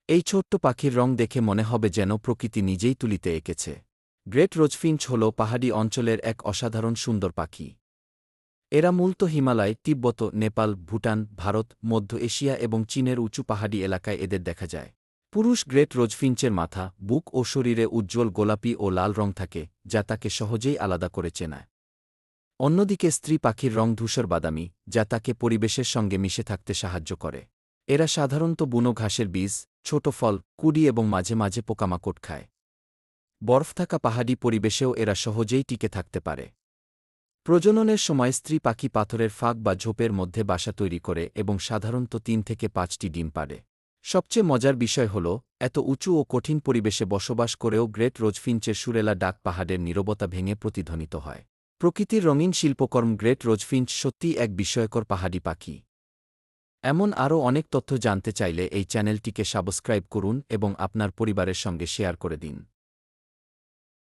এই ছোট্ট পাখির রং দেখে মনে হবে যেন প্রকৃতি নিজেই তুলিতে এঁকেছে। গ্রেট রোজফিঞ্চ হল পাহাড়ি অঞ্চলের এক অসাধারণ সুন্দর পাখি। এরা মূলত হিমালয়, তিব্বত, নেপাল, ভুটান, ভারত, মধ্য এশিয়া এবং চীনের উঁচু পাহাড়ি এলাকায় এদের দেখা যায়। পুরুষ গ্রেট রোজফিঞ্চের মাথা, বুক ও শরীরে উজ্জ্বল গোলাপি ও লাল রং থাকে, যা তাকে সহজেই আলাদা করে চেনায়। অন্যদিকে স্ত্রী পাখির রং ধূসর বাদামি, যা তাকে পরিবেশের সঙ্গে মিশে থাকতে সাহায্য করে। এরা সাধারণত বুনো ঘাসের বীজ, ছোট ফল, কুড়ি এবং মাঝে মাঝে পোকামাকড় খায়। বরফ থাকা পাহাড়ি পরিবেশেও এরা সহজেই টিকে থাকতে পারে। প্রজননের সময় স্ত্রী পাখি পাথরের ফাঁক বা ঝোপের মধ্যে বাসা তৈরি করে এবং সাধারণত ৩ থেকে ৫টি ডিম পাড়ে। সবচেয়ে মজার বিষয় হল, এত উঁচু ও কঠিন পরিবেশে বসবাস করেও গ্রেট রোজফিঞ্চের সুরেলা ডাক পাহাড়ের নীরবতা ভেঙে প্রতিধ্বনিত হয়। প্রকৃতির রঙিন শিল্পকর্ম গ্রেট রোজফিঞ্চ সত্যিই এক বিস্ময়কর পাহাড়ি পাখি। এমন আরও অনেক তথ্য জানতে চাইলে এই চ্যানেলটিকে সাবস্ক্রাইব করুন এবং আপনার পরিবারের সঙ্গে শেয়ার করে দিন।